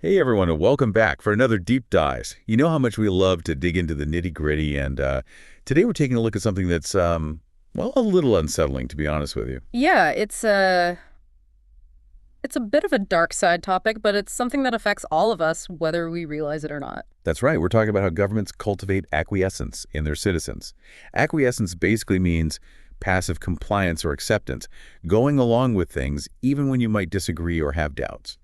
Hey everyone, and welcome back for another deep dive. You know how much we love to dig into the nitty-gritty, and today we're taking a look at something that's, well, a little unsettling, to be honest with you. Yeah, it's a bit of a dark side topic, but it's something that affects all of us, whether we realize it or not. That's right, we're talking about how governments cultivate acquiescence in their citizens. Acquiescence basically means passive compliance or acceptance, going along with things even when you might disagree or have doubts.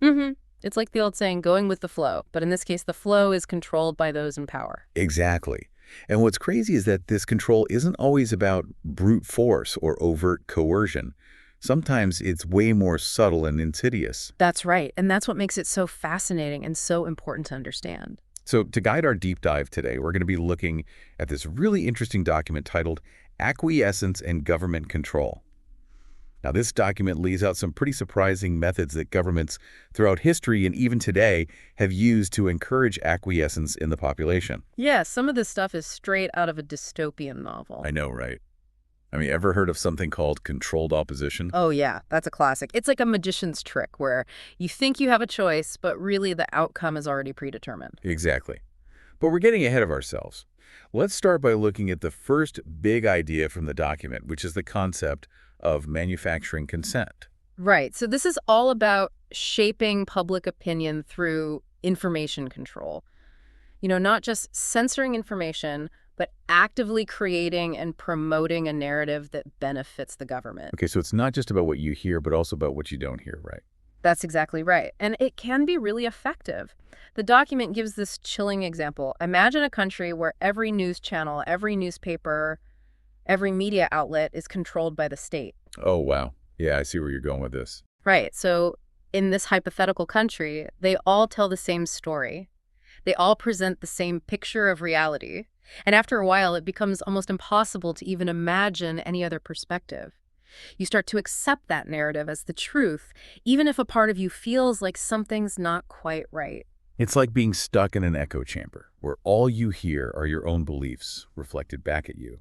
It's like the old saying, going with the flow, but in this case, the flow is controlled by those in power. Exactly. And what's crazy is that this control isn't always about brute force or overt coercion. Sometimes it's way more subtle and insidious. That's right, and that's what makes it so fascinating and so important to understand. So to guide our deep dive today, we're going to be looking at this really interesting document titled Acquiescence and Government Control. Now, this document lays out some pretty surprising methods that governments throughout history and even today have used to encourage acquiescence in the population. Yeah, some of this stuff is straight out of a dystopian novel. I know, right? I mean, ever heard of something called controlled opposition? Oh yeah, that's a classic. It's like a magician's trick where you think you have a choice, but really the outcome is already predetermined. Exactly. But we're getting ahead of ourselves. Let's start by looking at the first big idea from the document, which is the concept of manufacturing consent. Right. So this is all about shaping public opinion through information control. Not just censoring information, but actively creating and promoting a narrative that benefits the government. Okay, so it's not just about what you hear, but also about what you don't hear, right? That's exactly right. And it can be really effective. The document gives this chilling example. Imagine a country where every news channel, every newspaper, every media outlet is controlled by the state. Oh, wow. Yeah, I see where you're going with this. Right. So in this hypothetical country, they all tell the same story. They all present the same picture of reality. And after a while, it becomes almost impossible to even imagine any other perspective. You start to accept that narrative as the truth, even if a part of you feels like something's not quite right. It's like being stuck in an echo chamber, where all you hear are your own beliefs reflected back at you.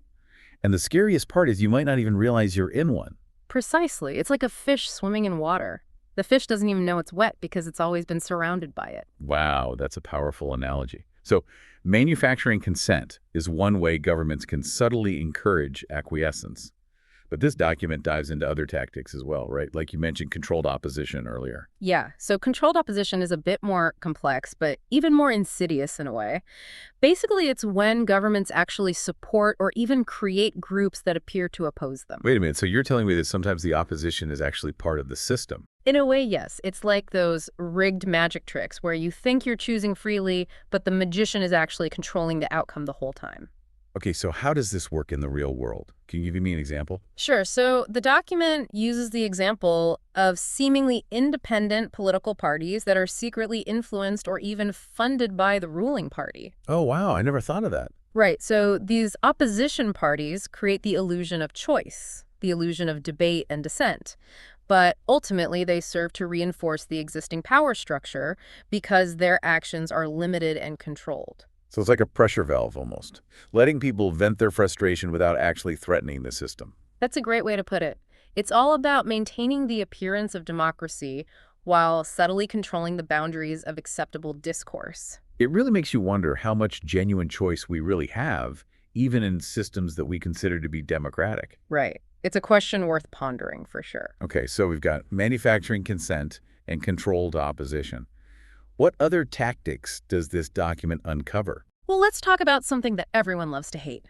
And the scariest part is you might not even realize you're in one. Precisely. It's like a fish swimming in water. The fish doesn't even know it's wet because it's always been surrounded by it. Wow, that's a powerful analogy. So, manufacturing consent is one way governments can subtly encourage acquiescence. But this document dives into other tactics as well, right? Like you mentioned controlled opposition earlier. Yeah, so controlled opposition is a bit more complex, but even more insidious in a way. Basically, it's when governments actually support or even create groups that appear to oppose them. Wait a minute, so you're telling me that sometimes the opposition is actually part of the system? In a way, yes. It's like those rigged magic tricks where you think you're choosing freely, but the magician is actually controlling the outcome the whole time. Okay, so how does this work in the real world? Can you give me an example? Sure. So the document uses the example of seemingly independent political parties that are secretly influenced or even funded by the ruling party. Oh, wow, I never thought of that. Right. So these opposition parties create the illusion of choice, the illusion of debate and dissent. But ultimately, they serve to reinforce the existing power structure because their actions are limited and controlled. So it's like a pressure valve almost, letting people vent their frustration without actually threatening the system. That's a great way to put it. It's all about maintaining the appearance of democracy while subtly controlling the boundaries of acceptable discourse. It really makes you wonder how much genuine choice we really have, even in systems that we consider to be democratic. Right. It's a question worth pondering for sure. Okay, so we've got manufacturing consent and controlled opposition. What other tactics does this document uncover? Well, let's talk about something that everyone loves to hate.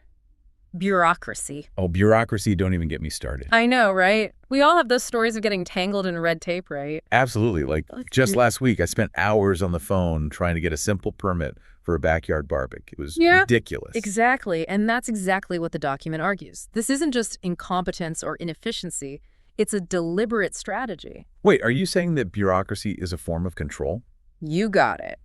Bureaucracy. Oh, bureaucracy, don't even get me started. I know, right? We all have those stories of getting tangled in red tape, right? Absolutely. Like just last week, I spent hours on the phone trying to get a simple permit for a backyard barbecue. It was ridiculous. Exactly. And that's exactly what the document argues. This isn't just incompetence or inefficiency. It's a deliberate strategy. Wait, are you saying that bureaucracy is a form of control? You got it.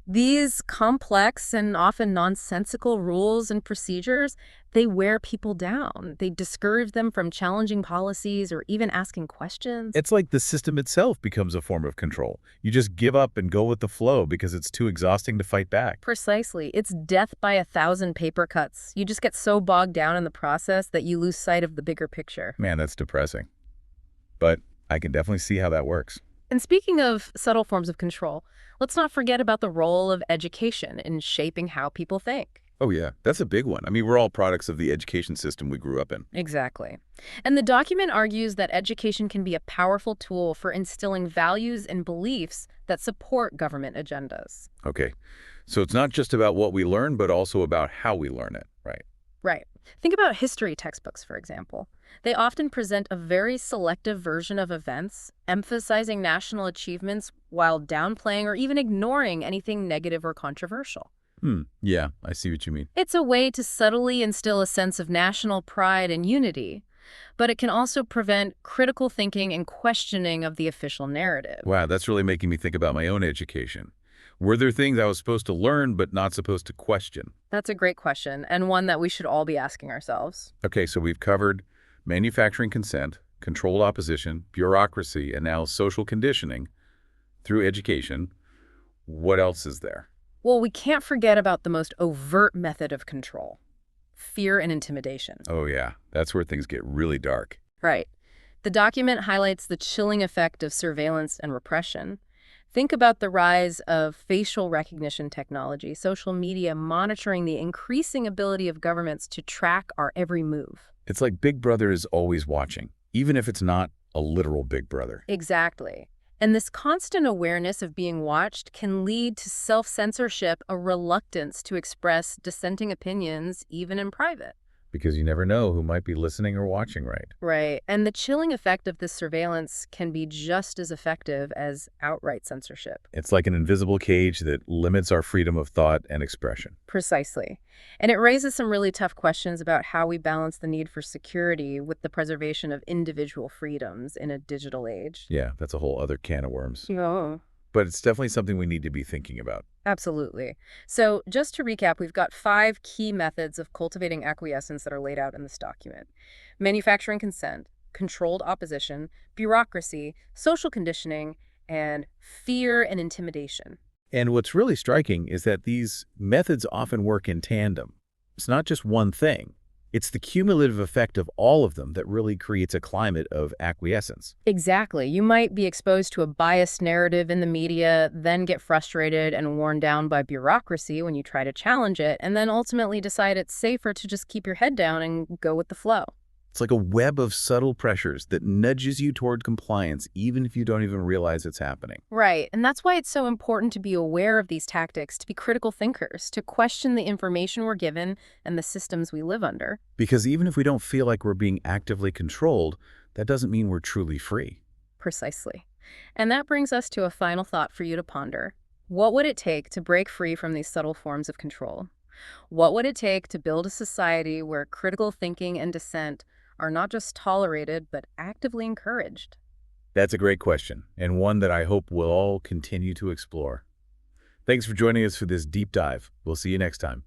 These complex and often nonsensical rules and procedures, they wear people down. They discourage them from challenging policies or even asking questions. It's like the system itself becomes a form of control. You just give up and go with the flow because it's too exhausting to fight back. Precisely. It's death by 1,000 paper cuts. You just get so bogged down in the process that you lose sight of the bigger picture. Man, that's depressing. But I can definitely see how that works. And speaking of subtle forms of control, let's not forget about the role of education in shaping how people think. Oh, yeah, that's a big one. I mean, we're all products of the education system we grew up in. Exactly. And the document argues that education can be a powerful tool for instilling values and beliefs that support government agendas. Okay, so it's not just about what we learn, but also about how we learn it, right? Right. Think about history textbooks, for example. They often present a very selective version of events, emphasizing national achievements while downplaying or even ignoring anything negative or controversial. Yeah, I see what you mean. It's a way to subtly instill a sense of national pride and unity, but it can also prevent critical thinking and questioning of the official narrative. Wow, that's really making me think about my own education. Were there things I was supposed to learn but not supposed to question? That's a great question, and one that we should all be asking ourselves. Okay, so we've covered manufacturing consent, controlled opposition, bureaucracy, and now social conditioning through education. What else is there? Well, we can't forget about the most overt method of control: fear and intimidation. Oh yeah, that's where things get really dark. Right. The document highlights the chilling effect of surveillance and repression. Think about the rise of facial recognition technology, social media monitoring the increasing ability of governments to track our every move. It's like Big Brother is always watching, even if it's not a literal Big Brother. Exactly. And this constant awareness of being watched can lead to self-censorship, a reluctance to express dissenting opinions, even in private. Because you never know who might be listening or watching, right? Right. And the chilling effect of this surveillance can be just as effective as outright censorship. It's like an invisible cage that limits our freedom of thought and expression. Precisely. And it raises some really tough questions about how we balance the need for security with the preservation of individual freedoms in a digital age. Yeah, that's a whole other can of worms. Yeah. But it's definitely something we need to be thinking about. Absolutely. So just to recap, we've got 5 key methods of cultivating acquiescence that are laid out in this document: manufacturing consent, controlled opposition, bureaucracy, social conditioning, and fear and intimidation. And what's really striking is that these methods often work in tandem. It's not just one thing. It's the cumulative effect of all of them that really creates a climate of acquiescence. Exactly. You might be exposed to a biased narrative in the media, then get frustrated and worn down by bureaucracy when you try to challenge it, and then ultimately decide it's safer to just keep your head down and go with the flow. It's like a web of subtle pressures that nudges you toward compliance even if you don't even realize it's happening. Right. And that's why it's so important to be aware of these tactics, to be critical thinkers, to question the information we're given and the systems we live under. Because even if we don't feel like we're being actively controlled, that doesn't mean we're truly free. Precisely. And that brings us to a final thought for you to ponder. What would it take to break free from these subtle forms of control? What would it take to build a society where critical thinking and dissent are not just tolerated, but actively encouraged? That's a great question, and one that I hope we'll all continue to explore. Thanks for joining us for this deep dive. We'll see you next time.